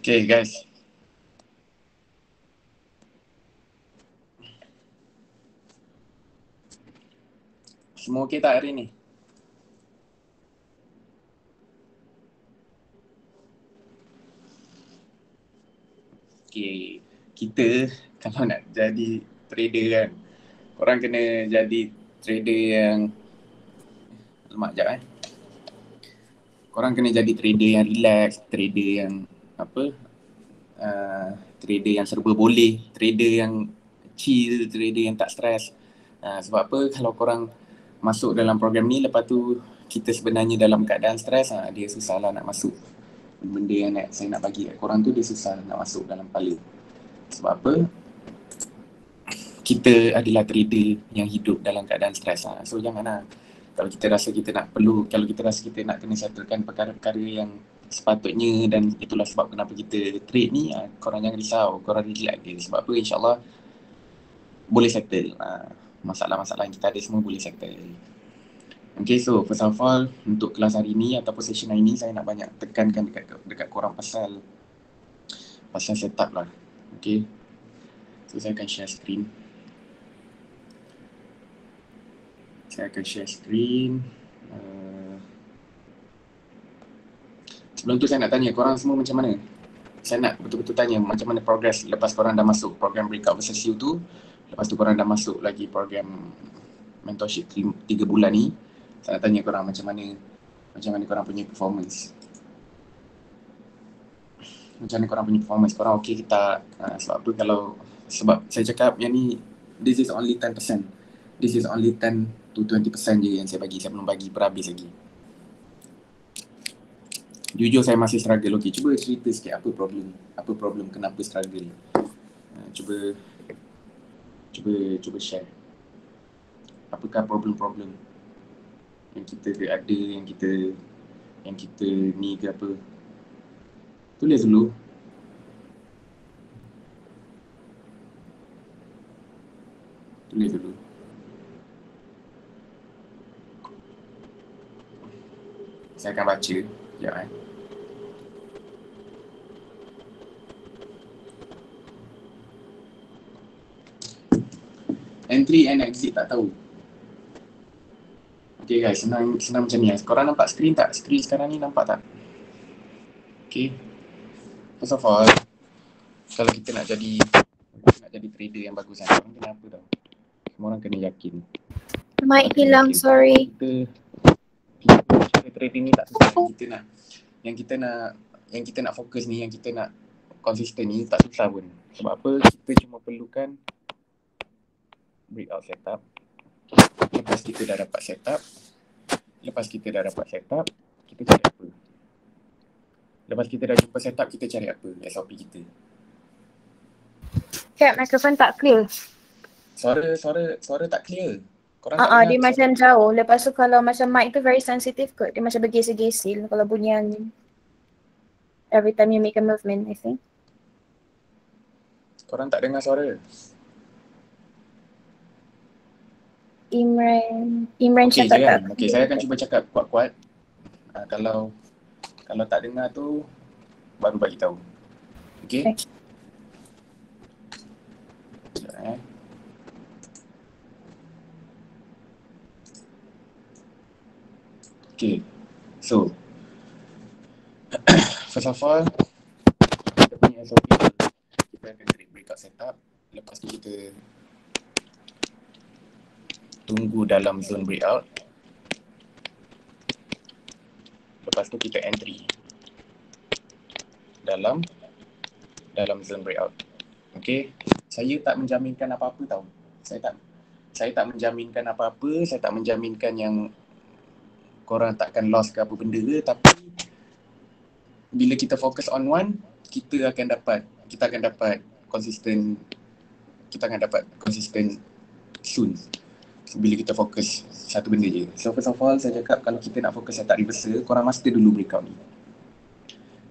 Okay guys. Semua okay tak hari ni? Okay. Kita kalau nak jadi trader kan, korang kena jadi trader yang korang kena jadi trader yang relax, trader yang trader yang serba boleh, trader yang chill, trader yang tak stres. Sebab apa, kalau korang masuk dalam program ni, lepas tu kita sebenarnya dalam keadaan stres, dia susah lah nak masuk. Benda yang saya nak bagi kat korang tu, dia susah nak masuk dalam kepala. Sebab apa? Kita adalah trader yang hidup dalam keadaan stres. So janganlah. Kalau kita rasa kita nak kalau kita rasa kita nak kena settlekan perkara-perkara yang sepatutnya, dan itulah sebab kenapa kita trade ni, korang jangan risau, korang relax je. Sebab apa, insyaAllah boleh settle. Masalah-masalah yang kita ada semua boleh settle. Okay, so first of all, untuk kelas hari ni ataupun session hari ni, saya nak banyak tekankan dekat korang pasal setup lah. Okay, so saya akan share screen. Sebelum tu saya nak tanya korang semua macam mana? Saya nak betul-betul tanya macam mana progress lepas korang dah masuk program Breakout versus You tu. Lepas tu korang dah masuk lagi program mentorship 3 bulan ni. Saya nak tanya korang macam mana korang punya performance. Macam mana korang punya performance, korang okey ke tak? Sebab saya cakap yang ni, this is only 10%. This is only 10 to 20% je yang saya bagi. Saya belum bagi berhabis lagi. Jujur saya masih struggle. Okay, cuba cerita sikit apa problem, kenapa struggle. Cuba share. Apakah problem-problem yang kita ada, yang kita ni ke apa. Tulis dulu. Saya akan baca. Sekejap Entry and exit tak tahu. Okay guys, senang macam ni. Korang nampak screen tak? Screen sekarang ni nampak tak? Okay. First of all, kalau kita nak jadi trader yang bagus kan, korang kena apa tau? Semua orang kena yakin. Mic hilang, sorry. Kita trading ni tak susah. Yang kita nak fokus ni, yang kita nak konsisten ni tak susah pun. Sebab apa? Kita cuma perlukan breakout setup. Lepas kita dah dapat setup, kita cari apa? Lepas kita dah jumpa setup, kita cari apa? SOP kita. Cak, mikrofon tak clear. Suara tak clear. Korang tak dengar dia macam jauh. Lepas tu kalau macam mic tu very sensitive kot. Dia macam bergesil-gesil kalau bunyi angin. Every time you make a movement, I think. Korang tak dengar suara? Imran okay, cakap tak? Okay, saya akan cuba cakap kuat-kuat. Kalau tak dengar tu, baru bagi tahu. Okay? Okay, so first of all, kita punya SOP, kita akan create breakout setup. Lepas tu kita tunggu dalam zone breakout. Lepas tu kita entry dalam zone breakout. Okay, saya tak menjaminkan apa-apa tau. Saya tak menjaminkan apa-apa. Saya tak menjaminkan yang korang takkan lost ke apa benda ke. Tapi bila kita fokus on one, kita akan dapat konsisten. Kita akan dapat konsisten soon. Bila kita fokus satu benda je. So first of all, saya cakap kalau kita nak fokus setup reversal, korang master dulu breakout ni.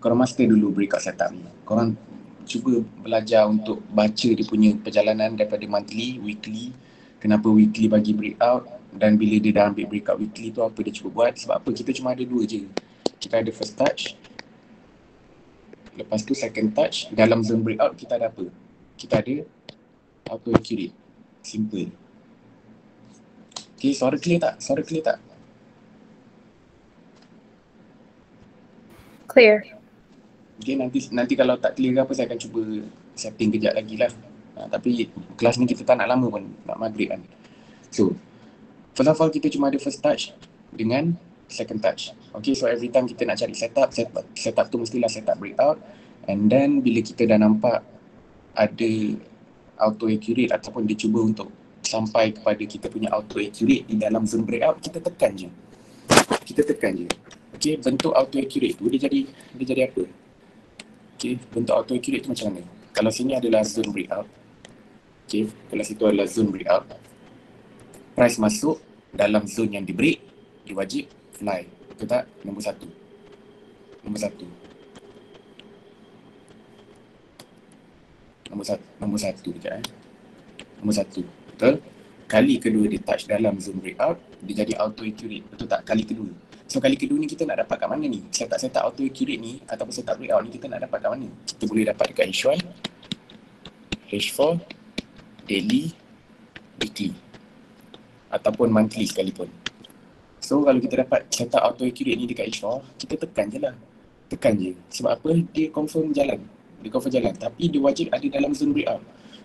Korang master dulu breakout setup ni. Korang cuba belajar untuk baca dia punya perjalanan daripada monthly, weekly. Kenapa weekly bagi breakout, dan bila dia dah ambil breakout weekly tu apa dia cuba buat. Sebab apa? Kita cuma ada dua je. Kita ada first touch Lepas tu second touch, dalam zone breakout kita ada apa? Kita ada auto accurate. Simple. Okay, suara clear tak? Suara clear tak? Clear. Okay, nanti kalau tak clear ke apa, saya akan cuba setting kejap lagi lah. Tapi kelas ni kita tak nak lama pun, nak maghrib kan. So, first of all kita cuma ada first touch dengan second touch. Okay, so every time kita nak cari setup tu mestilah setup breakout. And then bila kita dah nampak ada auto accurate ataupun dia cuba untuk sampai kepada kita punya auto accurate di dalam zone breakout, kita tekan je. Okay, bentuk auto accurate tu dia jadi apa? Okay, bentuk auto accurate tu macam mana? Kalau sini adalah zone breakout. Okay, kalau situ adalah zone breakout. Price masuk dalam zone yang di break, dia wajib fly. Betul tak? Nombor satu. Nombor satu dekat Nombor satu. Betul? Kali kedua dia touch dalam zone breakout, dia jadi auto accurate. Betul tak? Kali kedua. So kali kedua ni kita nak dapat kat mana ni? Setup auto accurate ni ataupun setup breakout ni kita nak dapat kat mana? Kita boleh dapat dekat H1, H4, daily, weekly ataupun monthly sekalipun. So kalau kita dapat setup auto accurate ni dekat H4, kita tekan je lah. Tekan je. Sebab apa? Dia confirm jalan. Tapi dia wajib ada dalam zone breakout.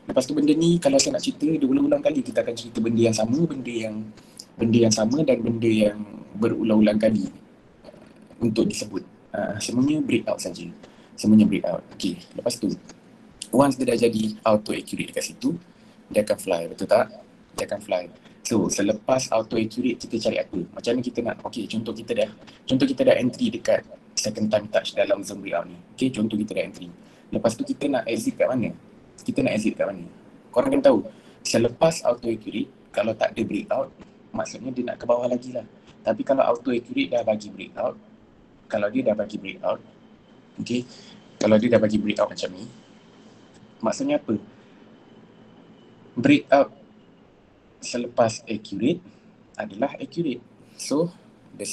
Lepas tu benda ni kalau saya nak cerita, dia ulang-ulang kali kita akan cerita benda yang sama, benda yang sama dan benda yang berulang-ulang kali untuk disebut. Semuanya breakout saja. Semuanya breakout. Okay, lepas tu once dia dah jadi auto accurate dekat situ, dia akan fly, betul tak? Dia akan fly. So selepas auto accurate kita cari apa? Macam mana kita nak, okay, contoh kita dah entry dekat second time touch dalam zone breakout ni. Okay, contoh kita dah entry. Lepas tu kita nak exit kat mana? Korang kan tahu, selepas auto accurate, kalau tak ada breakout, maksudnya dia nak ke bawah lagi lah. Tapi kalau auto accurate dah bagi breakout, okay, kalau dia dah bagi breakout macam ni, maksudnya apa? Breakout selepas accurate adalah accurate. So the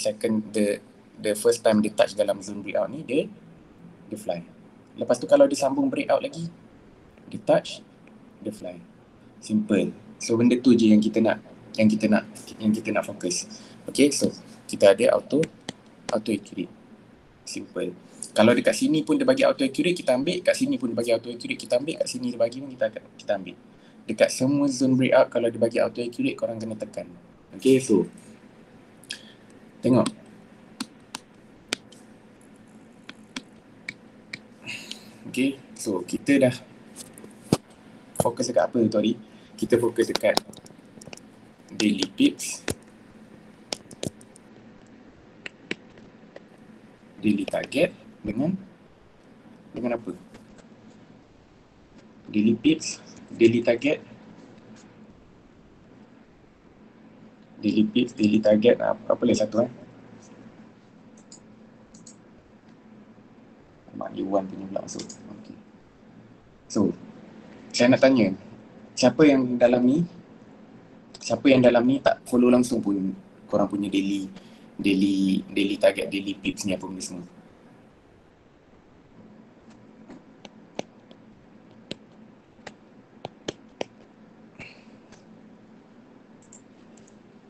first time dia touch dalam zone breakout ni, dia fly. Lepas tu kalau dia sambung breakout lagi, dia touch, dia fly. Simple. So benda tu je yang kita nak fokus. Okay, so kita ada auto accurate. Simple. Kalau dekat sini pun dia bagi auto accurate, kita ambil. Kat sini pun dia bagi auto accurate, kita ambil. Kat sini dia bagi pun kita ambil. Dekat semua zone breakout kalau dia bagi auto accurate, korang kena tekan. Okay, so tengok. Okay, so kita dah fokus dekat apa tu tadi? Kita fokus dekat daily pips, daily target dengan apa? Daily pips, daily target, daily target, apa lagi satu Mak Iwan punya pula masuk. Okay. So, saya nak tanya, siapa yang dalam ni tak follow langsung pun korang punya daily target, daily pips ni apa benda semua?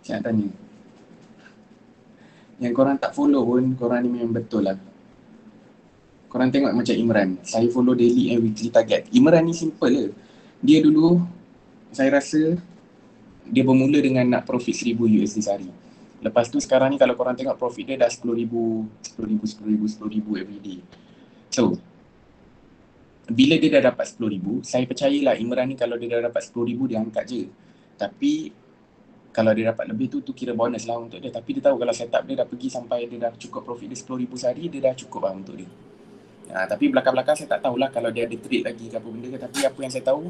Saya nak tanya. Yang korang tak follow pun, korang ni memang betul lah. Korang tengok macam Imran, saya follow daily and weekly target. Imran ni simple je. Dia dulu, saya rasa dia bermula dengan nak profit 1000 USD sehari. Lepas tu sekarang ni kalau korang tengok profit dia dah 10,000 everyday. So, bila dia dah dapat 10,000, saya percayalah Imran ni kalau dia dah dapat 10,000 dia angkat je. Tapi kalau dia dapat lebih tu kira bonus lah untuk dia. Tapi dia tahu kalau setup dia dah pergi sampai dia dah cukup profit dia 10,000 sehari, dia dah cukup lah untuk dia. Tapi belakang-belakang saya tak tahulah kalau dia ada trade lagi ke apa benda ke. Tapi apa yang saya tahu,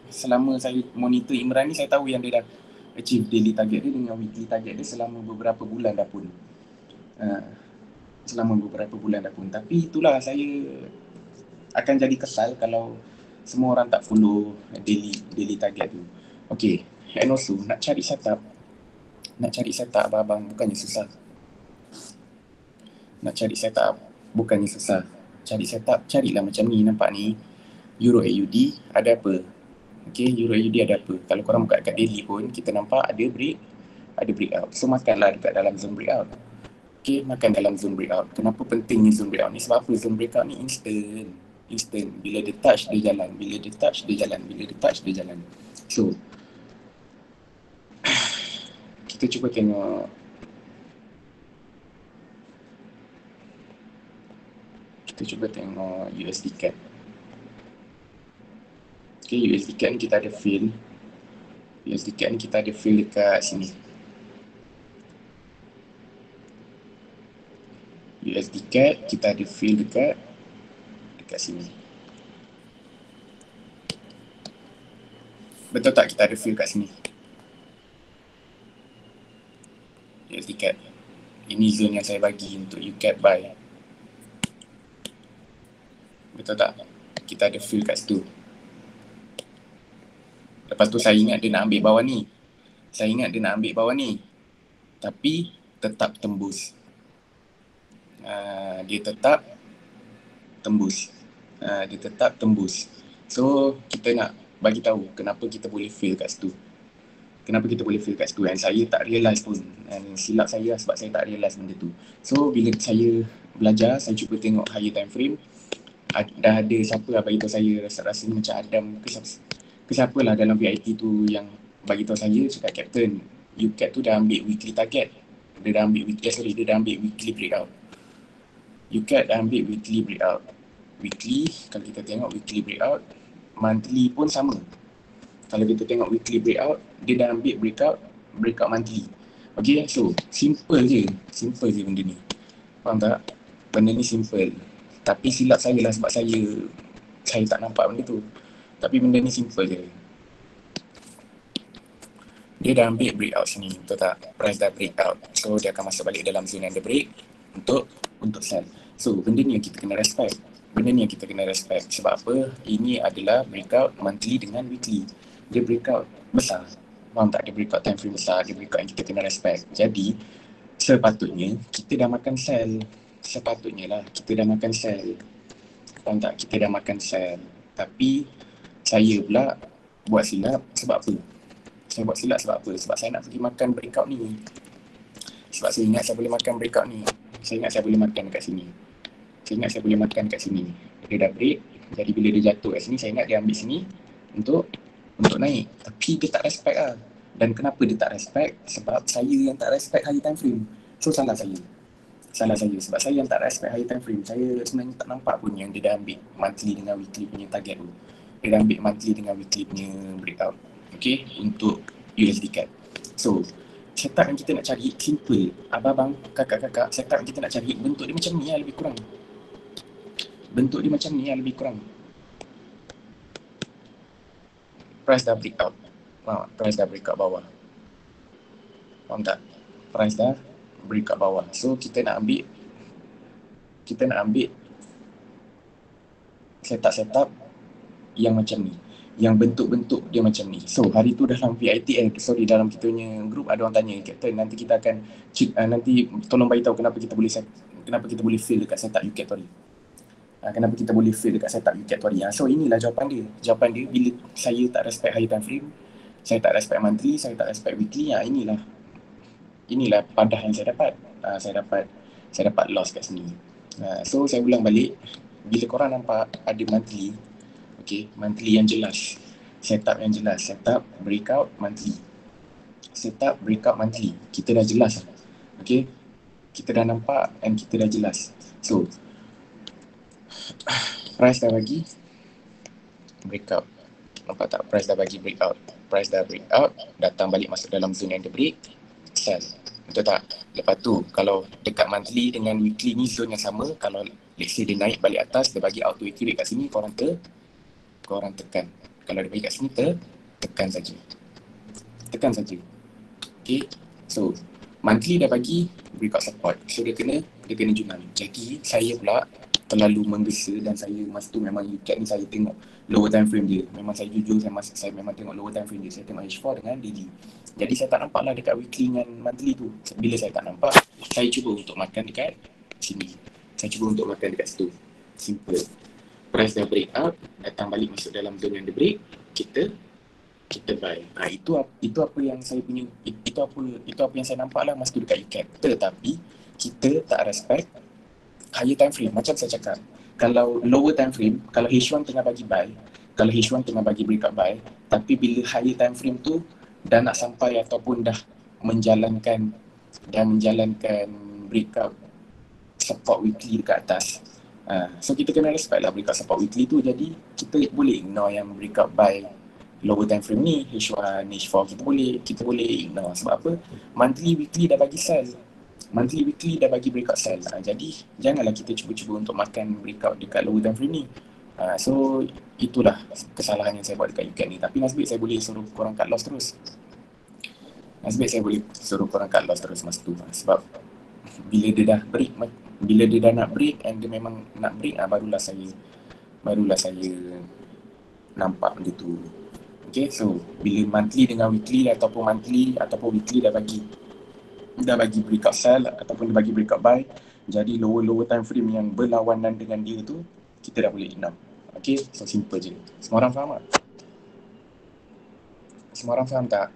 selama saya monitor Imran ni, saya tahu yang dia dah achieve daily target dia dengan weekly target dia selama beberapa bulan dah pun. Tapi itulah, saya akan jadi kesal kalau semua orang tak follow daily target tu. Okay, and also nak cari setup abang bukannya susah. cari setup, carilah macam ni, nampak ni Euro AUD ada apa. Okay, Euro AUD ada apa. Kalau korang buka kat daily pun kita nampak ada breakout. So makanlah dekat dalam zone breakout. Okay, makan dalam zone breakout. Kenapa pentingnya zone breakout ni? Sebab apa? Zone breakout ni instant. Bila dia touch dia jalan, bila dia touch dia jalan, bila dia touch dia jalan. So kita cuba tengok USD CAD. Okay, USD CAD ni kita ada fill. USD CAD ni kita ada fill dekat sini. USD CAD kita ada fill dekat sini. Betul tak kita ada fill kat sini? USD CAD. Ini zone yang saya bagi untuk UCAD buy. Betul tak? Kita ada fill kat situ. Lepas tu saya ingat dia nak ambil bawah ni. Tapi tetap tembus. Dia tetap tembus. So kita nak bagi tahu kenapa kita boleh fail kat situ. Dan saya tak realise pun. Dan silap saya sebab saya tak realise benda tu. So bila saya belajar, saya cuba tengok higher time frame. Dah ada siapa lah bagi tahu saya, rasa macam Adam ke siapa lah dalam VIP tu yang bagi tahu saya, cakap Captain, UCAD tu dah ambil weekly target. Dia dah ambil weekly breakout. UCAD dah ambil weekly breakout. Weekly, kalau kita tengok weekly breakout, monthly pun sama. Kalau kita tengok weekly breakout, dia dah ambil breakout monthly. Okay, so simple je benda ni. Faham tak? Benda ni simple. Tapi silap saya lah sebab saya tak nampak benda tu. Tapi benda ni simple je. Dia dah ambil breakout sini, betul tak? Price dah breakout. So dia akan masuk balik dalam zone yang dia break untuk sell. So benda ni yang kita kena respect. Sebab apa? Ini adalah breakout monthly dengan weekly. Dia breakout besar. Faham tak? Dia breakout time frame besar. Dia breakout yang kita kena respect. Jadi sepatutnya kita dah makan sell. Faham tak? Kita dah makan sell. Tapi saya pula buat silap sebab apa? Sebab saya nak pergi makan breakout ni. Sebab saya ingat saya boleh makan breakout ni. Saya ingat saya boleh makan dekat sini. Dia dah break. Jadi bila dia jatuh kat sini, saya ingat dia ambil sini untuk naik. Tapi dia tak respect lah. Dan kenapa dia tak respect? Sebab saya yang tak respect higher time frame. So salah saya. Sebab saya yang tak respect higher time frame. Saya sebenarnya tak nampak pun yang dia dah ambil monthly dengan weekly punya target tu. Dia dah ambil monthly dengan weekly punya breakout. Okay, untuk USD CAD. So setup yang kita nak cari simple. Abang-abang, kakak-kakak, setup yang kita nak cari bentuk dia macam ni lah lebih kurang. Price dah breakout. Price dah breakout bawah. Faham tak? Price dah breakout bawah. So kita nak ambil setup yang macam ni. Yang bentuk-bentuk dia macam ni. So hari tu dalam VITL, dalam kita punya group ada orang tanya, Captain, nanti kita akan nanti tolong beritahu kenapa kita boleh fail dekat setup UCAD Tori. Kenapa kita boleh fail dekat setup UCAD Tori. So inilah jawapan dia. Bila saya tak respect high time frame, saya tak respect monthly, saya tak respect weekly, inilah padah yang saya dapat. Saya dapat loss kat sini. So saya ulang balik, bila korang nampak ada monthly, okay, monthly yang jelas, setup breakout monthly, kita dah jelas. Okay, kita dah nampak dan kita dah jelas. So price dah bagi breakout, nampak tak? Price dah breakout, datang balik masuk dalam zone yang dia break, sell. Betul tak? Lepas tu kalau dekat monthly dengan weekly ni zone yang sama. Kalau let's say dia naik balik atas, dia bagi auto equilibrium kat sini, korang tekan. Kalau dia bagi kat sini, tekan saja. Okay, so monthly dah bagi breakout support, so dia kena junal. Jadi saya pula terlalu menggesa dan saya masa tu memang UCAD ni saya tengok lower time frame dia. Memang saya jujur, saya memang tengok lower time frame dia. Saya tengok H4 dengan daily. Jadi saya tak nampak lah dekat weekly dengan monthly tu. Bila saya tak nampak, saya cuba untuk makan dekat sini. Saya cuba untuk makan dekat situ. Simple. Price dah break out, datang balik masuk dalam zone yang dia break, kita buy. Itu apa yang saya punya, itu apa yang saya nampak lah masa tu dekat UCAT. Tetapi kita tak respect higher time frame. Macam saya cakap, kalau lower time frame, kalau H1 tengah bagi buy, kalau H1 tengah bagi breakout buy, tapi bila higher time frame tu dah nak sampai ataupun dah menjalankan breakout support weekly dekat atas, so kita kena respect lah breakout support weekly tu. Jadi kita boleh ignore yang breakout buy lower time frame ni, H1, H4, kita boleh ignore. Sebab apa? Monthly, weekly dah bagi sell. Monthly, weekly dah bagi breakout sell. Jadi janganlah kita cuba-cuba untuk makan breakout dekat lower time frame ni. So itulah kesalahan yang saya buat dekat UCAT ni. Tapi nasib baik saya boleh suruh korang cut loss terus. Masa tu. Sebab bila dia dah break, bila dia dah nak break and dia memang nak break, barulah saya nampak gitu. Okay, so bila monthly dengan weekly ataupun weekly dah bagi breakout sell ataupun dia bagi breakout buy, jadi lower time frame yang berlawanan dengan dia tu, kita dah boleh ignore. Okay, so simple je. Semua orang faham tak? Semua orang faham tak?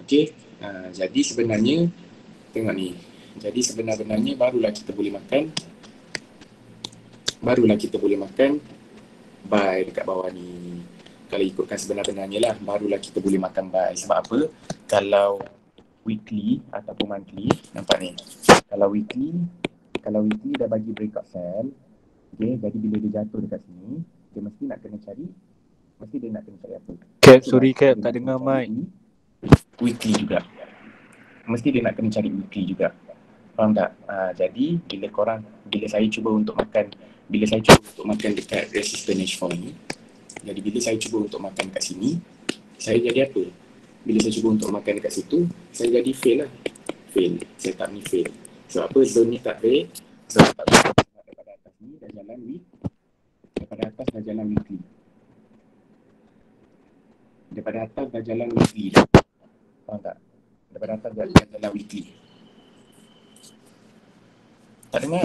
Okay, jadi sebenarnya tengok ni. Jadi sebenarnya barulah kita boleh makan buy dekat bawah ni. Kalau ikutkan sebenar-benarnya lah, barulah kita boleh makan buy. Sebab apa? Kalau weekly ataupun monthly, nampak ni. Kalau weekly dah bagi breakout sell, okay, jadi bila dia jatuh dekat sini, dia mesti nak kena cari apa? Cap, sorry Cap, tak dengar mic. Weekly juga. Mesti dia nak kena cari weekly juga. Faham tak? Jadi bila saya cuba untuk makan dekat resistance H4 ni, jadi bila saya cuba untuk makan kat sini, saya jadi apa? Bila saya cuba untuk makan dekat situ, saya jadi fail lah. Setup ni fail. Sebab apa? Zone ni tak break. Daripada atas ni dah jalan weekly. Daripada atas dah jalan weekly dah. Faham tak? Daripada atas dah jalan weekly. Tak dengar?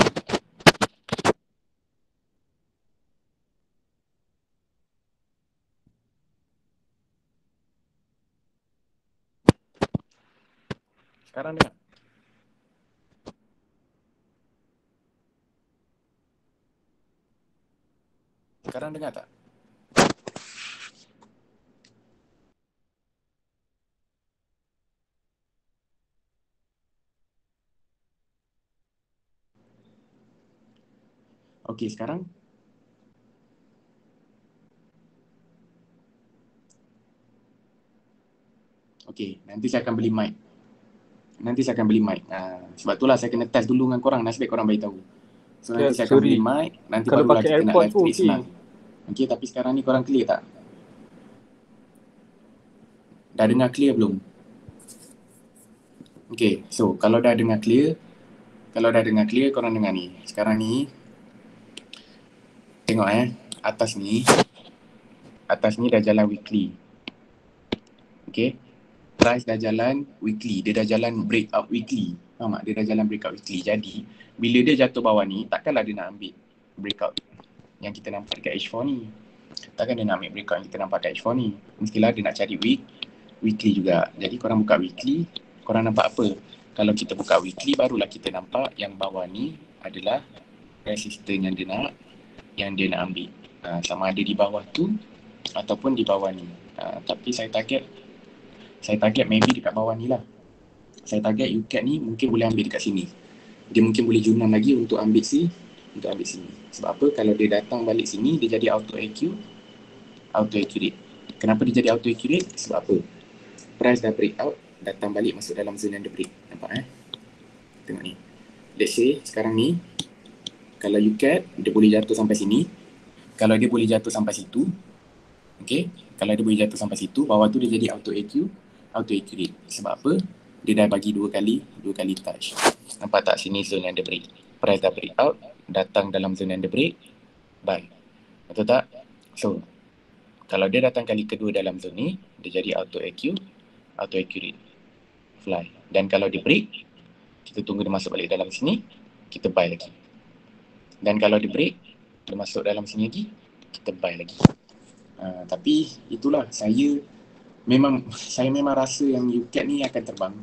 Sekarang dengar? Sekarang dengar tak? Okey, sekarang? Okey, nanti saya akan beli mic. Sebab itulah saya kena test dulu dengan korang. Nasib baik korang beritahu. So nanti saya akan beli mic. Nanti kalau barulah pakai kita nak AirPods live pun tweet senang. Okey, tapi sekarang ni korang clear tak? Dah dengar clear belum? Okey, so kalau dah dengar clear, korang dengar ni. Sekarang ni, tengok atas ni dah jalan weekly. Okey, price dah jalan weekly, dia dah jalan breakout weekly. Faham tak? Dia dah jalan breakout weekly. Jadi, bila dia jatuh bawah ni, takkanlah dia nak ambil breakout yang kita nampak dekat H4 ni. Takkan dia nak ambil breakout yang kita nampak dekat H4 ni. Mestilah dia nak cari weekly juga. Jadi korang buka weekly, korang nampak apa? Kalau kita buka weekly, barulah kita nampak yang bawah ni adalah resistance yang dia nak ambil. Sama ada di bawah tu ataupun di bawah ni. Tapi saya target maybe dekat bawah ni lah. Saya target UCAT ni mungkin boleh ambil dekat sini. Dia mungkin boleh junam lagi untuk ambil sini. Sebab apa? Kalau dia datang balik sini, dia jadi auto accurate. Kenapa dia jadi auto accurate? Sebab apa? Price dah break out, datang balik masuk dalam zone yang dia break. Nampak Tengok ni. Let's say sekarang ni, kalau UCAT, dia boleh jatuh sampai sini. Kalau dia boleh jatuh sampai situ, okay? Kalau dia boleh jatuh sampai situ, bawah tu dia jadi auto accurate. Sebab apa? Dia dah bagi dua kali touch. Nampak tak sini zone yang dia break? Price dah break out, datang dalam zone yang dia break, buy. Betul tak? So, kalau dia datang kali kedua dalam zone ni, dia jadi auto accurate, fly. Dan kalau dia break, kita tunggu dia masuk balik dalam sini, kita buy lagi. Dan kalau dia break, dia masuk dalam sini lagi, kita buy lagi. Tapi itulah, saya memang rasa yang UCAT ni akan terbang.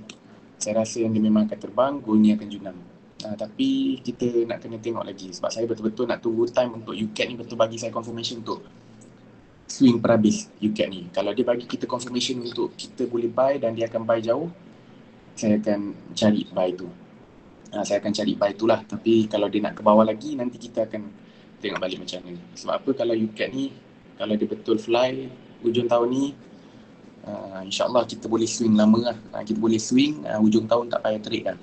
Saya rasa yang dia memang akan terbang, goal ni akan junam. Tapi kita nak kena tengok lagi sebab saya betul-betul nak tunggu time untuk UCAT ni betul bagi saya confirmation untuk swing perhabis UCAT ni. Kalau dia bagi kita confirmation untuk kita boleh buy dan dia akan buy jauh, saya akan cari buy tu. Saya akan cari buy tu lah. Tapi kalau dia nak ke bawah lagi, nanti kita akan tengok balik macam mana. Sebab apa, kalau UCAT ni, kalau dia betul fly hujung tahun ni, InsyaAllah kita boleh swing lama lah. Kita boleh swing hujung tahun tak payah trade lah.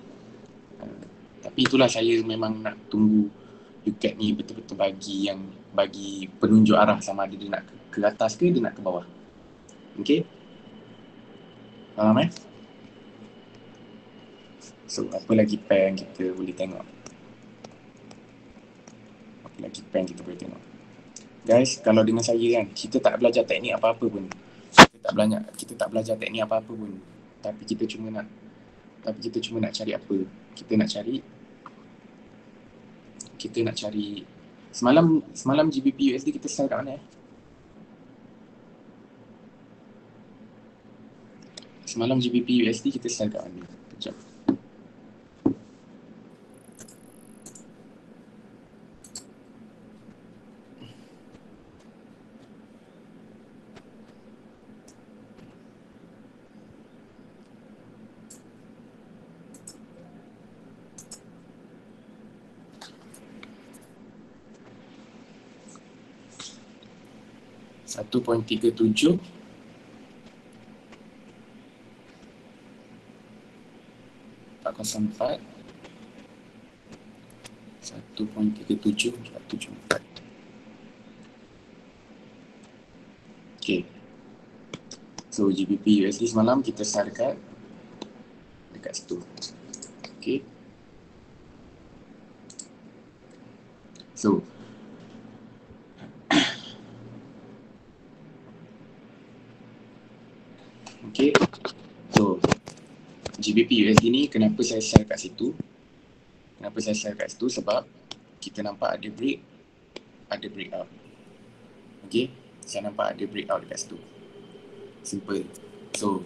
Tapi itulah, saya memang nak tunggu UCAT ni betul-betul bagi penunjuk arah sama ada dia nak ke atas ke dia nak ke bawah. Okay? Faham So, apa lagi pair yang kita boleh tengok? Guys, kalau dengan saya kan, kita tak belajar teknik apa-apa pun. Kita tak belajar teknik apa-apa pun. Tapi kita cuma nak cari apa? Kita nak cari semalam GBP USD kita sell kat mana Semalam GBP USD kita sell kat mana? Sekejap. $1.37 404 1.37 474. Okay. So GBP USD semalam kita start dekat situ. Okay. So okay. So GBP USD ni kenapa saya sell kat situ? Sebab kita nampak ada breakout. Okay. Saya nampak ada breakout dekat situ. Simple. So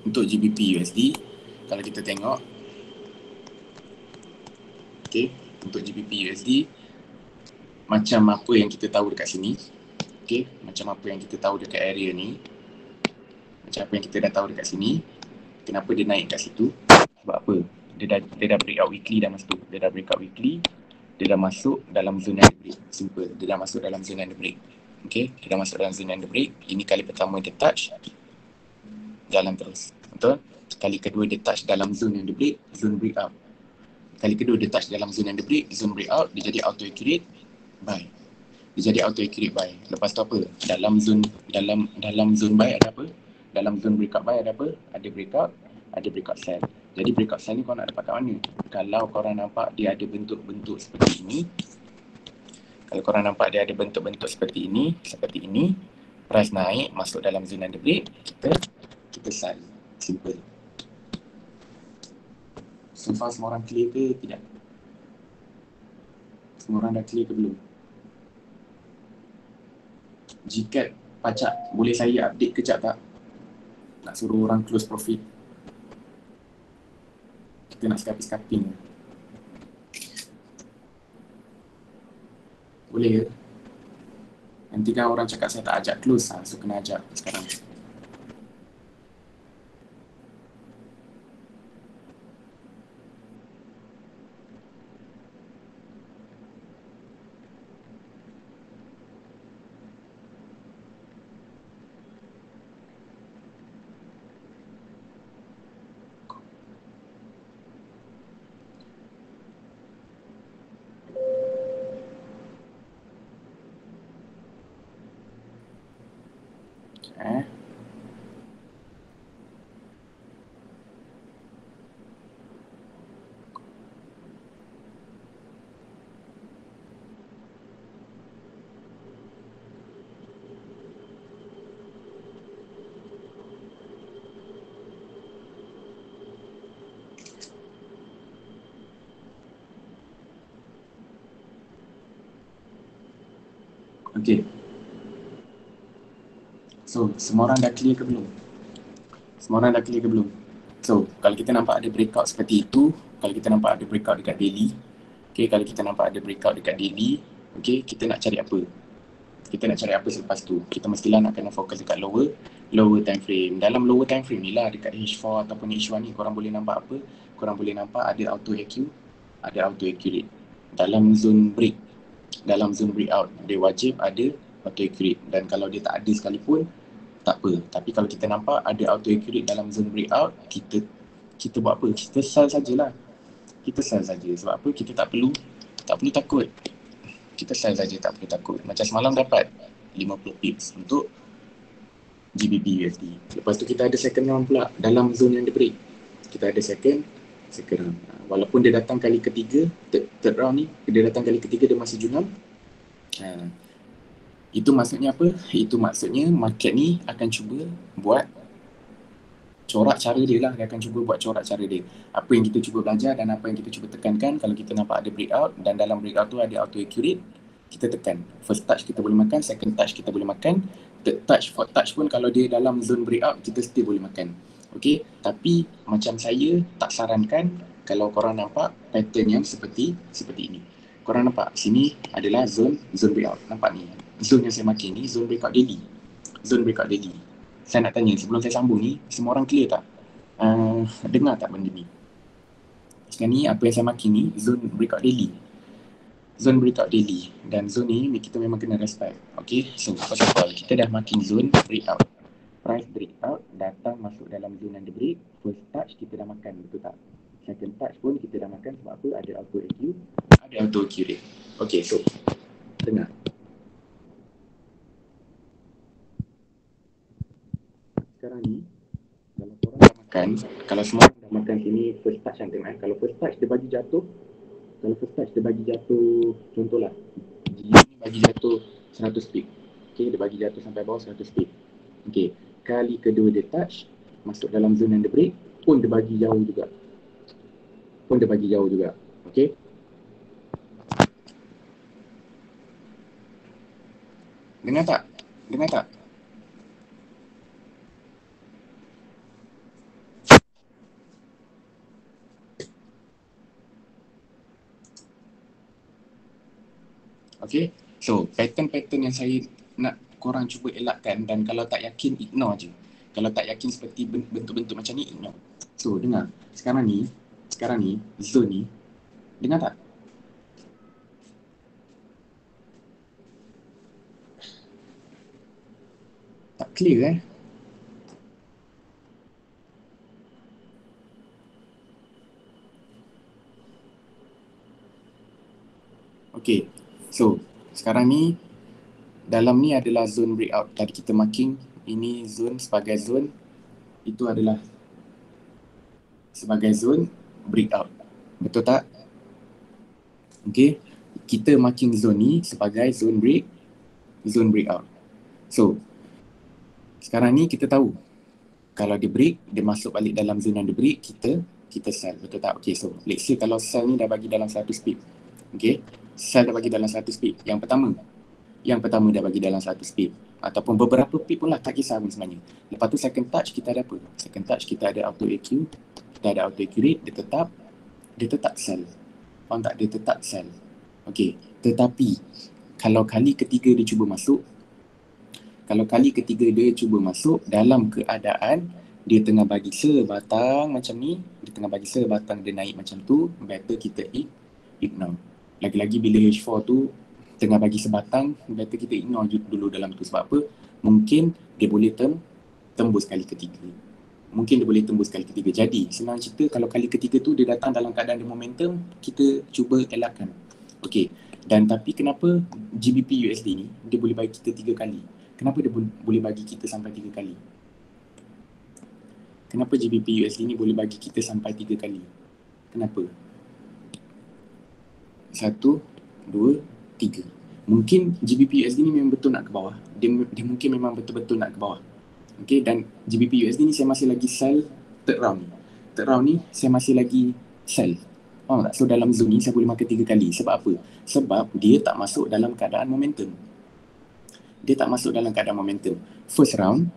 untuk GBP USD, kalau kita tengok, okay, untuk GBP USD macam apa yang kita tahu dekat sini, okay, macam apa yang kita tahu dekat area ni, macam apa yang kita dah tahu dekat sini, kenapa dia naik kat situ? Sebab apa? Dia dah breakout weekly dah masa tu. Dia dah masuk dalam zone under break. Simple. Dia dah masuk dalam zone under break. Okay, dia dah masuk dalam zone under break. Ini kali pertama dia touch, jalan terus. Betul? Kali kedua dia touch dalam zone under break, zone breakout. Kali kedua dia touch dalam zone under break, zone breakout, dia jadi auto accurate buy. Lepas tu apa? Dalam zone buy ada apa? Dalam zone breakout buy ada apa? Ada breakout sell. Jadi breakout sell ni kau nak dapat kat mana? Kalau korang nampak dia ada bentuk-bentuk seperti ini, price naik masuk dalam zone under break, kita sell. Simple. So far semua orang clear ke tidak? Semua orang dah clear ke belum? Jika pacak, boleh saya update kejap tak? Nak suruh orang close profit. Kita nak scalping. Boleh ke? Nanti kan orang cakap saya tak ajak close, so kena ajak sekarang. Okay. So, semua orang dah clear ke belum? Semua orang dah clear ke belum? So, kalau kita nampak ada breakout seperti itu, kalau kita nampak ada breakout dekat daily, okay, kalau kita nampak ada breakout dekat daily, okay, kita nak cari apa? Kita nak cari apa selepas tu? Kita mestilah nak kena fokus dekat lower time frame. Dalam lower time frame ni lah, dekat H4 ataupun H1 ni, korang boleh nampak apa? Korang boleh nampak ada auto AQ, ada auto accurate. Dalam zone break, dalam zone breakout, dia wajib ada auto accurate. Dan kalau dia tak ada sekalipun, tak apa. Tapi kalau kita nampak ada auto accurate dalam zone breakout, kita buat apa? Kita sell sajalah. Kita sell saja. Sebab apa? Kita tak perlu takut. Kita sell saja, tak perlu takut. Macam semalam dapat 50 pips untuk GBP USD. Lepas tu kita ada second round pula dalam zone yang dia break. Kita ada second round. Walaupun dia datang kali ketiga, third round ni, dia datang kali ketiga dia masih junam. Itu maksudnya apa? Itu maksudnya market ni akan cuba buat corak cara dia lah. Dia akan cuba buat corak cara dia. Apa yang kita cuba belajar dan apa yang kita cuba tekankan, kalau kita nampak ada breakout dan dalam breakout tu ada auto accurate, kita tekan. First touch kita boleh makan, second touch kita boleh makan, third touch, fourth touch pun kalau dia dalam zone breakout, kita still boleh makan. Okay, tapi macam saya tak sarankan kalau korang nampak pattern yang seperti ini. Korang nampak sini adalah zone breakout. Nampak ni? Zone yang saya marking ni zone breakout daily. Zone breakout daily. Saya nak tanya sebelum saya sambung ni, semua orang clear tak? Dengar tak benda ni? Sekarang ni apa yang saya marking ni zone breakout daily. Zone breakout daily. Dan zone ni kita memang kena respect. Okay, so first of all, kita dah marking zone breakout. Price breakout, datang masuk dalam zone yang dia break. First touch kita dah makan, betul tak? Second touch pun kita dah makan sebab apa? Ada auto AQ, ada auto accurate. Okay, so dengar. Sekarang ni, kalau korang dah makan, kalau semua orang dah makan sini first touch yang tengok. Kalau first touch dia bagi jatuh, contohlah G ni bagi jatuh 100 pip. Okay, dia bagi jatuh sampai bawah 100 pip. Okay, kali kedua dia touch, masuk dalam zone yang dia break, pun dia bagi jauh juga. Okay. Dengar tak? Okay, so pattern-pattern yang saya nak korang cuba elakkan, dan kalau tak yakin ignore je. Kalau tak yakin seperti bentuk-bentuk macam ni, ignore. So dengar, sekarang ni zone ni, dengar tak? Tak clear Okay, so sekarang ni dalam ni adalah zone breakout. Tadi kita marking ini zone sebagai zone, itu adalah sebagai zone breakout. Betul tak? Okay, kita marking zone ni sebagai zone breakout. So sekarang ni kita tahu kalau dia break, dia masuk balik dalam zone yang dia break, kita sell. Betul tak? Okay, so let's say kalau sell ni dah bagi dalam 100 pip. Okay, sell dah bagi dalam 100 pip. Yang pertama dah bagi dalam 100 pip, ataupun beberapa pip pun lah, tak kisah pun sebenarnya. Lepas tu second touch kita ada apa? Second touch kita ada auto AQ, kita ada auto accurate, dia tetap sell. Faham tak? Dia tetap sell. Okay, tetapi kalau kali ketiga dia cuba masuk, dalam keadaan dia tengah bagi sebatang macam ni, dia naik macam tu, better kita ignore. Lagi-lagi bila H4 tu tengah bagi sebatang, better kita ignore dulu dalam tu. Sebab apa? Mungkin dia boleh tembus kali ketiga. Jadi senang cerita, kalau kali ketiga tu dia datang dalam keadaan dia momentum, kita cuba elakkan. Okay, dan tapi kenapa GBP USD ni dia boleh bagi kita 3 kali? Kenapa dia boleh bagi kita sampai 3 kali? Kenapa GBP USD ni boleh bagi kita sampai 3 kali? Kenapa? 1, 2, 3. Mungkin GBP USD ni memang betul nak ke bawah. Dia mungkin memang betul-betul nak ke bawah. Okay, dan GBP USD ni saya masih lagi sell third round ni saya masih lagi sell. Faham tak? So dalam zone ni saya boleh makan 3 kali. Sebab apa? Sebab dia tak masuk dalam keadaan momentum. Dia tak masuk dalam keadaan momentum. First round,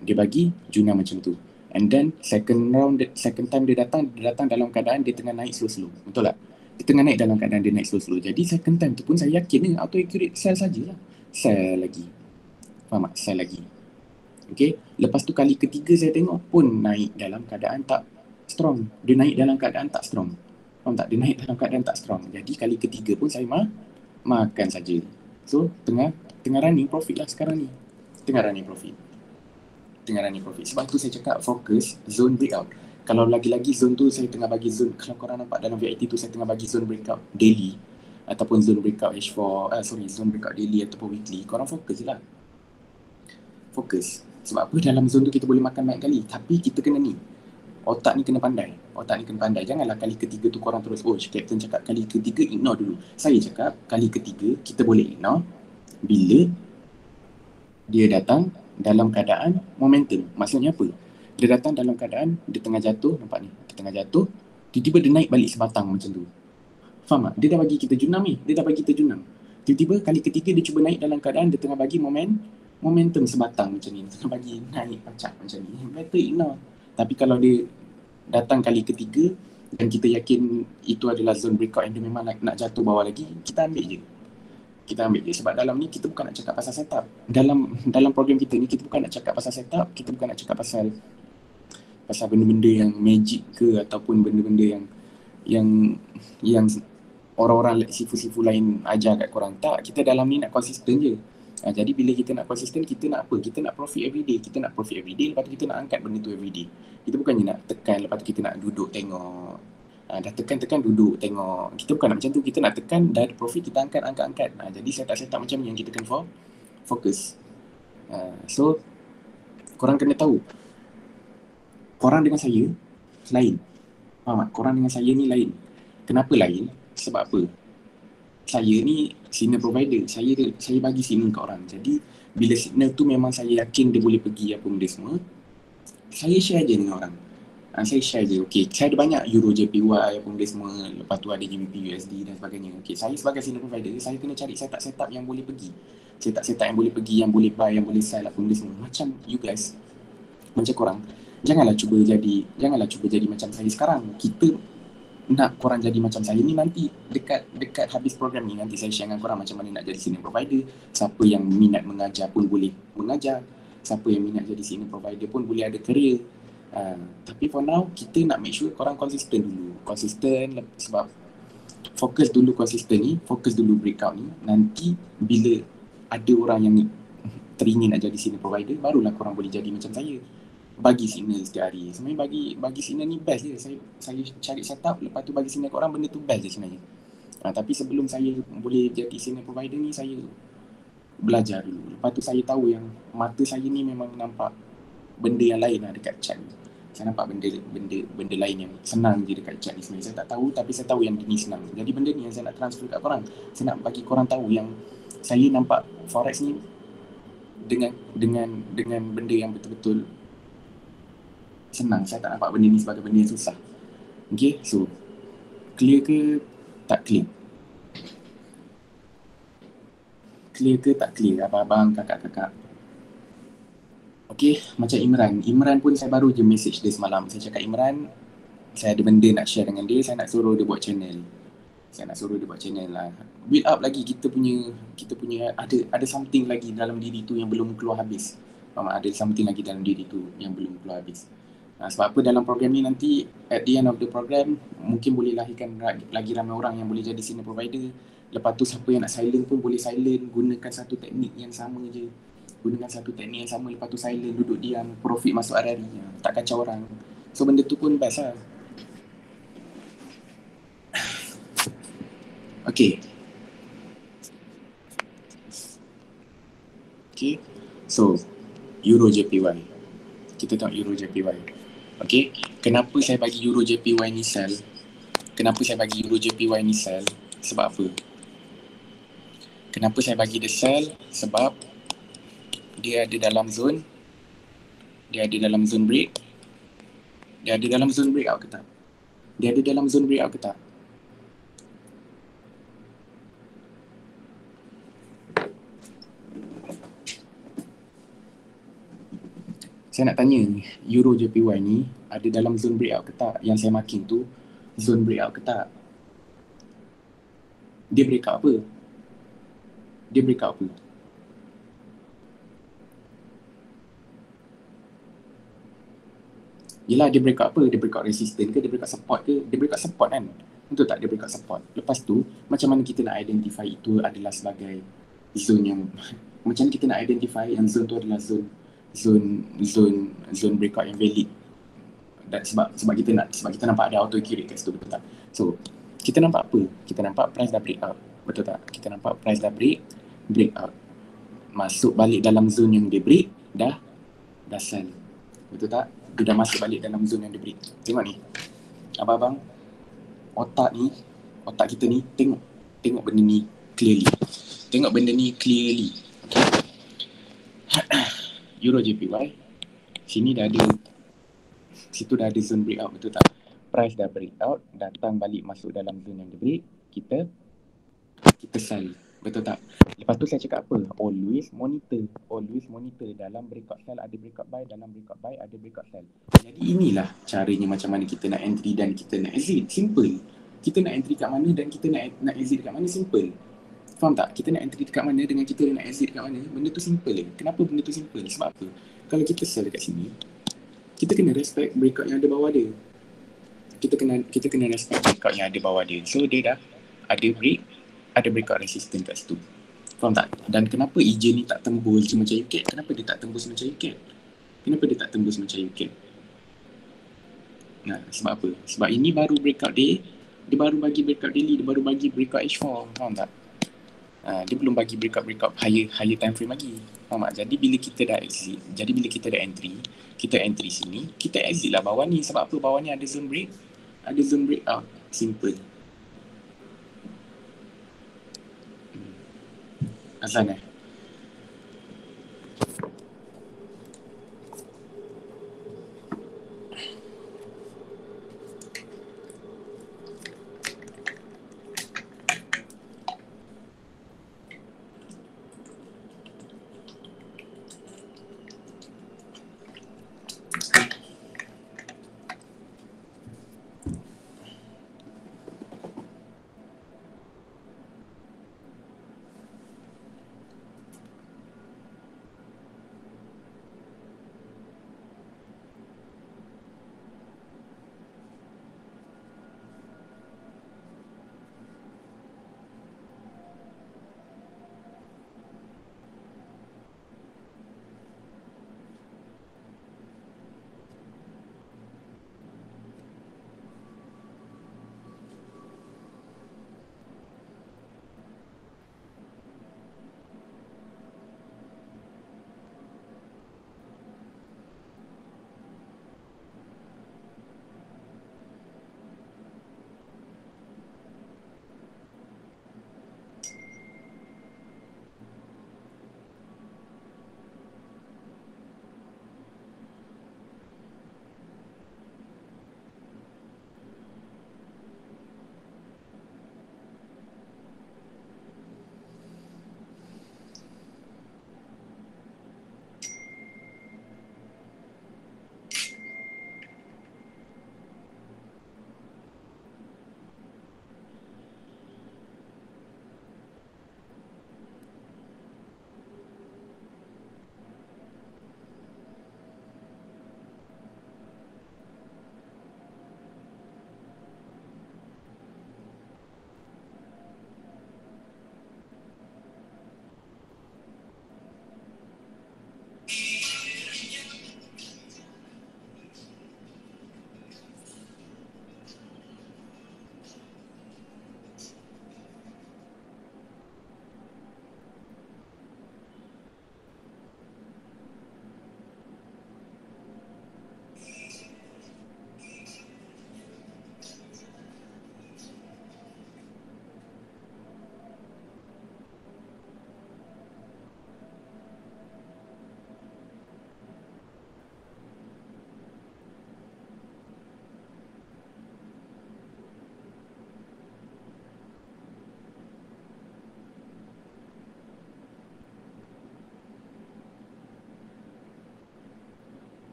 dia bagi Juna macam tu. And then second time dia datang dalam keadaan dia tengah naik slow-slow. Betul tak? Dia tengah naik dalam keadaan dia naik slow-slow. Jadi second time tu pun saya yakin auto accurate sell sajalah. Sell lagi. Faham tak? Sell lagi. Okay. Lepas tu kali ketiga saya tengok pun naik dalam keadaan tak strong. Dia naik dalam keadaan tak strong. Faham tak? Dia naik dalam keadaan tak strong. Jadi kali ketiga pun saya makan saja. So tengah running profit lah sekarang ni. Tengah running profit. Sebab tu saya cakap fokus zone breakout. Kalau lagi-lagi zone tu saya tengah bagi zone, kalau korang nampak dalam VIT tu saya tengah bagi zone breakout daily ataupun zone breakout zone breakout daily ataupun weekly, korang fokus je lah. Fokus. Sebab apa? Dalam zone tu kita boleh makan banyak kali, tapi kita kena ni. Otak ni kena pandai. Janganlah kali ketiga tu korang terus, Captain cakap kali ketiga ignore dulu. Saya cakap kali ketiga kita boleh ignore bila dia datang dalam keadaan momentum. Maksudnya apa? Dia datang dalam keadaan dia tengah jatuh, nampak ni. Dia tengah jatuh, tiba-tiba dia naik balik sebatang macam tu. Faham tak? Dia dah bagi kita junam ni. Tiba-tiba kali ketiga dia cuba naik dalam keadaan dia tengah bagi momentum sebatang macam ni. Dia tengah bagi naik pacak macam ni. Better ignore. Tapi kalau dia datang kali ketiga dan kita yakin itu adalah zone breakout yang dia memang nak jatuh bawah lagi, kita ambil je. Sebab dalam ni kita bukan nak cakap pasal setup. Dalam program kita ni kita bukan nak cakap pasal setup, kita bukan nak cakap pasal benda-benda yang magic ke ataupun benda-benda yang orang-orang sifu-sifu lain ajar kat korang. Tak, kita dalam ni nak konsisten je. Jadi bila kita nak konsisten, kita nak apa? Kita nak profit everyday. Lepas tu kita nak angkat benda tu everyday. Kita bukan je nak tekan, lepas tu kita nak duduk tengok. Dah tekan duduk tengok. Kita bukan nak macam tu. Kita nak tekan, dah ada profit kita angkat. Jadi setup macam ni yang kita kena fokus. So korang kena tahu, korang dengan saya lain. Faham tak? Korang dengan saya ni lain. Kenapa lain? Sebab apa? Saya ni signal provider. Saya bagi signal kat orang. Jadi bila signal tu memang saya yakin dia boleh pergi apa benda semua, saya share je dengan orang. Saya share je, okay, saya ada banyak Euro JPY apa benda semua, lepas tu ada GBP USD dan sebagainya. Okay, saya sebagai signal provider, saya kena cari setup yang boleh pergi. Setup yang boleh pergi, yang boleh buy, yang boleh sell apa benda semua. Macam you guys, macam korang, janganlah cuba jadi macam saya sekarang. Kita nak korang jadi macam saya ni nanti dekat habis program ni, nanti saya share dengan korang macam mana nak jadi signal provider. Siapa yang minat mengajar pun boleh mengajar. Siapa yang minat jadi signal provider pun boleh ada career. Tapi for now kita nak make sure korang konsisten dulu. Sebab fokus dulu konsisten ni, fokus dulu breakout ni. Nanti bila ada orang yang teringin nak jadi signal provider, barulah korang boleh jadi macam saya. Bagi signal setiap hari. Sebenarnya bagi signal ni best je. Saya cari setup, lepas tu bagi signal korang, benda tu best je sebenarnya. Tapi sebelum saya boleh jadi signal provider ni, saya belajar dulu. Lepas tu saya tahu yang mata saya ni memang nampak benda yang lain lah dekat chat ni. Saya nampak benda lain yang senang je dekat chat ni sebenarnya. Saya tak tahu, tapi saya tahu yang ni senang. Jadi benda ni yang saya nak transfer kat korang. Saya nak bagi korang tahu yang saya nampak forex ni dengan benda yang betul-betul senang. Saya tak nampak benda ni sebagai benda yang susah. Okay, so clear ke tak clear? Clear ke tak clear abang-abang, kakak-kakak? Okay, macam Imran pun saya baru je message dia semalam. Saya cakap Imran, saya ada benda nak share dengan dia, saya nak suruh dia buat channel. Lah. Build up lagi kita punya ada something lagi dalam diri tu yang belum keluar habis. Ada something lagi dalam diri tu yang belum keluar habis. Sebab apa dalam program ni nanti at the end of the program mungkin boleh lahirkan lagi ramai orang yang boleh jadi signal provider. Lepas tu siapa yang nak silent pun boleh silent, gunakan satu teknik yang sama je. Lepas tu silent, duduk diam, profit masuk hari-hari, tak kacau orang. So benda tu pun best lah. Okay, so Euro JPY. Kita tengok Euro JPY. Okay, kenapa saya bagi Euro JPY ni sell? Sebab apa? Kenapa saya bagi dia sell? Sebab dia ada dalam zone break. Dia ada dalam zone breakout ke tak? Saya nak tanya ni, Euro JPY ni ada dalam zone breakout ke tak? Yang saya marking tu zone breakout ke tak? Dia breakout apa? Dia breakout apa? Yelah, dia breakout apa? Dia breakout resistance ke? Dia breakout support ke? Dia breakout support kan? Betul tak? Dia breakout support. Lepas tu, macam mana kita nak identify itu adalah sebagai zone yang macam mana kita nak identify yang zone tu adalah zone breakout yang valid. Dan sebab kita nampak ada auto accurate kat situ, betul tak? So, kita nampak apa? Kita nampak price dah breakout. Betul tak? Kita nampak price dah breakout. Masuk balik dalam zone yang dia break, dah sell. Betul tak? Dia dah masuk balik dalam zone yang dia break. Tengok ni. Abang-abang, otak kita ni tengok benda ni clearly. Tengok benda ni clearly. Euro JPY, sini dah ada, situ dah ada zone breakout, betul tak? Price dah breakout, datang balik masuk dalam zone yang dia break, kita sell, betul tak? Lepas tu saya cakap apa? Always monitor. Dalam breakout sell ada breakout buy, dalam breakout buy ada breakout sell. Jadi inilah caranya macam mana kita nak entry dan kita nak exit. Simple. Kita nak entry kat mana dan kita nak exit kat mana, simple. Faham tak? Kita nak entry dekat mana dengan kita nak exit dekat mana, benda tu simple je. Kenapa benda tu simple? Sebab apa? Kalau kita sell dekat sini, kita kena respect breakout yang ada bawah dia. Kita kena respect breakout yang ada bawah dia. So dia dah ada breakout resistance kat situ. Faham tak? Dan kenapa EJ ni tak tembus macam UCAT? Kenapa dia tak tembus macam UCAT? Nah, sebab apa? Sebab ini baru breakout day, dia baru bagi breakout daily, dia baru bagi breakout H4. Faham tak? Dia belum bagi breakout higher time frame lagi. Faham tak? Jadi bila kita dah entry, kita entry sini, kita exit lah bawah ni. Sebab apa? Bawah ni ada zone breakout. Simple. Azan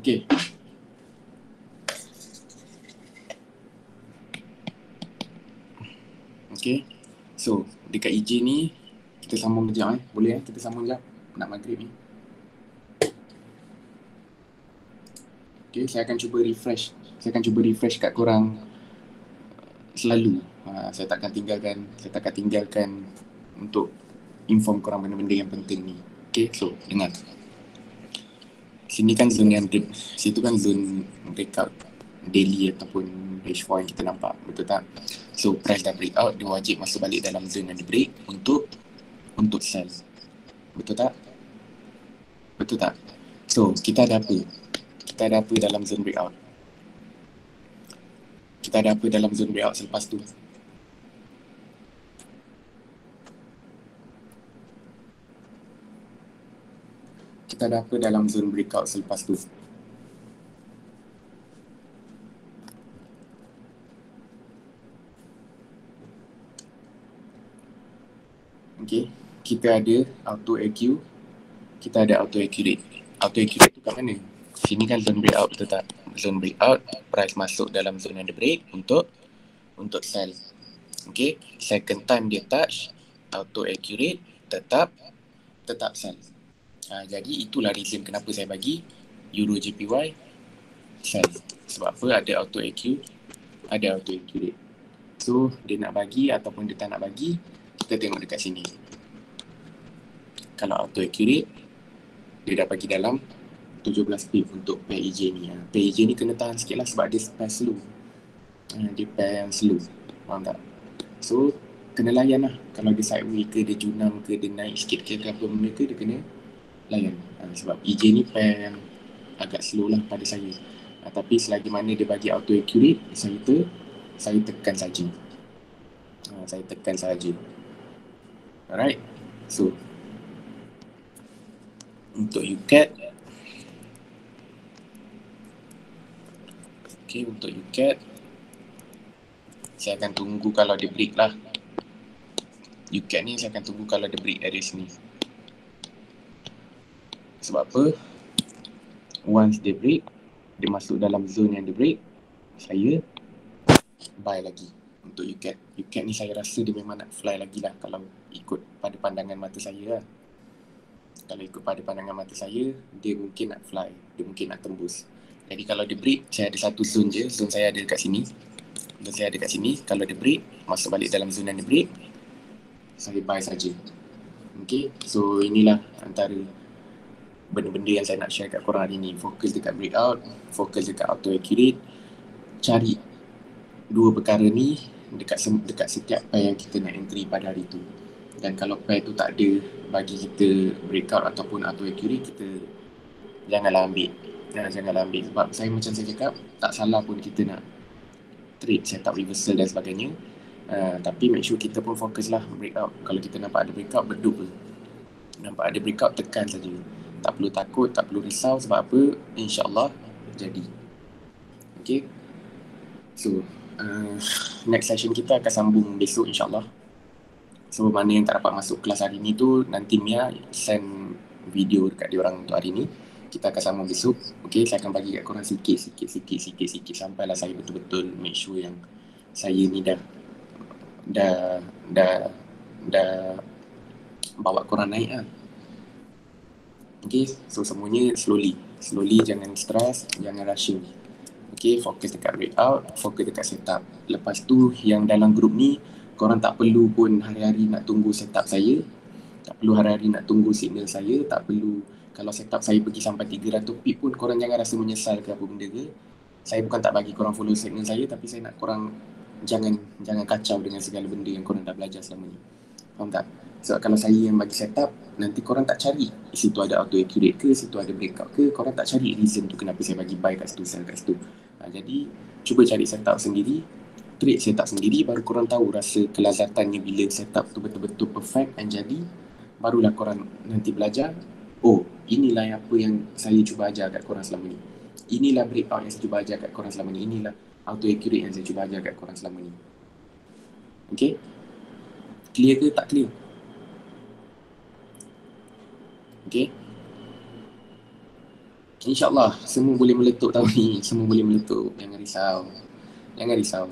Okay. Okay. So, dekat EJ ni, kita sambung kejap Boleh kita sambung kejap. Nak maghrib ni. Okay, saya akan cuba refresh. Saya akan cuba refresh kat korang selalu. Saya takkan tinggalkan untuk inform korang benda-benda yang penting ni. Okay, so dengar. Sini kan zone yang deep, situ kan zone breakout daily ataupun H4 yang kita nampak, betul tak? So price dah breakout, dia wajib masuk balik dalam zone yang dia break untuk sell. Betul tak? Betul tak? So kita ada apa? Kita ada apa dalam zone breakout? Kita ada apa dalam zone breakout selepas tu? Kita ada apa dalam zone breakout selepas tu? Okay, kita ada auto AQ, kita ada auto accurate. Auto accurate tu kat mana? Sini kan zone breakout, betul tak? Zone breakout, price masuk dalam zone yang dia break untuk sell. Okay, second time dia touch, auto accurate, tetap sell. Jadi itulah reason kenapa saya bagi Euro JPY sell. Sebab apa? Ada auto AQ, ada auto accurate. So dia nak bagi ataupun dia tak nak bagi, kita tengok dekat sini. Kalau auto accurate, dia dah bagi dalam 17 pip untuk pair EJ ni. Pair EJ ni kena tahan sikit lah sebab dia pair slow. Dia pair yang slow. Faham tak? So kena layan lah. Kalau dia sideways ke, dia junam ke, dia naik sikit ke apa benda ke, dia kena layan. Sebab EJ ni pair yang agak slow lah pada saya. Tapi selagi mana dia bagi auto accurate, saya tekan saja. Saya tekan saja. Alright. So untuk UCAT, okay, untuk UCAT saya akan tunggu kalau dia break lah. UCAT ni saya akan tunggu kalau dia break area sini. Sebab apa? Once dia break, dia masuk dalam zone yang dia break, saya buy lagi untuk UCAT. UCAT ni saya rasa dia memang nak fly lagi lah kalau ikut pada pandangan mata saya lah. Kalau ikut pada pandangan mata saya, dia mungkin nak fly, dia mungkin nak tembus. Jadi kalau dia break, saya ada satu zone je, zone saya ada dekat sini. Zone saya ada dekat sini, kalau dia break, masuk balik dalam zone yang dia break, saya buy saja. Okay, so inilah antara benda-benda yang saya nak share kat korang hari ni. Fokus dekat breakout, fokus dekat auto accurate. Cari dua perkara ni dekat setiap pair yang kita nak entry pada hari tu. Dan kalau pair tu tak ada bagi kita breakout ataupun auto accurate, kita janganlah ambil. Janganlah ambil sebab saya macam saya cakap, tak salah pun kita nak trade setup reversal dan sebagainya. Tapi make sure kita pun fokus lah breakout. Kalau kita nampak ada breakout, berduk je. Nampak ada breakout, tekan saja. Tak perlu takut, tak perlu risau. Sebab apa? InsyaAllah jadi. Okay. So next session kita akan sambung besok insyaAllah. So mana yang tak dapat masuk kelas hari ni tu, nanti Mia send video dekat diorang untuk hari ni. Kita akan sambung besok. Okay, saya akan bagi kat korang sikit sampailah saya betul-betul make sure yang saya ni dah bawa korang naik lah. Okay, so semuanya slowly, jangan stress, jangan rushing. Okay, fokus dekat breakout, fokus dekat setup. Lepas tu yang dalam grup ni, korang tak perlu pun hari-hari nak tunggu setup saya. Tak perlu hari-hari nak tunggu signal saya. Tak perlu, kalau setup saya pergi sampai 300 pip pun korang jangan rasa menyesal ke apa benda ke. Saya bukan tak bagi korang follow signal saya, tapi saya nak korang jangan kacau dengan segala benda yang korang dah belajar selama ni. Faham tak? Sebab kalau saya yang bagi setup, nanti korang tak cari situ ada auto accurate ke, situ ada breakout ke, korang tak cari reason tu kenapa saya bagi buy kat situ, sell kat situ. Jadi cuba cari setup sendiri, trade setup sendiri, baru korang tahu rasa kelazatannya bila setup tu betul-betul perfect and jadi. Barulah korang nanti belajar, oh inilah apa yang saya cuba ajar kat korang selama ni, inilah breakout yang saya cuba ajar kat korang selama ni, inilah auto accurate yang saya cuba ajar kat korang selama ni. Okay, clear ke tak clear? Okay, InsyaAllah semua boleh meletup tahun ni. Semua boleh meletup. Jangan risau. Jangan risau.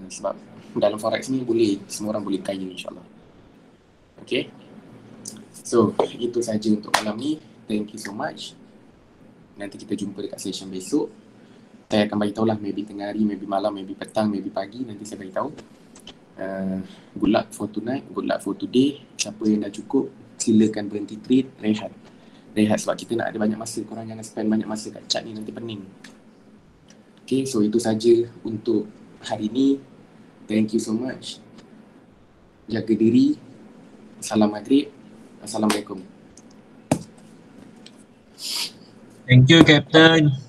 Sebab dalam forex ni boleh, semua orang boleh kaya insyaAllah. Okay. So itu saja untuk malam ni. Thank you so much. Nanti kita jumpa dekat session besok. Saya akan beritahu lah, maybe tengah hari, maybe malam, maybe petang, maybe pagi. Nanti saya beritahu. Good luck for tonight, good luck for today. Siapa yang dah cukup, silakan berhenti trade, rehat. Rehat sebab kita nak ada banyak masa. Korang jangan spend banyak masa kat chart ni, nanti pening. Okay, so itu saja untuk hari ni. Thank you so much. Jaga diri. Salam maghrib. Assalamualaikum. Thank you, Captain.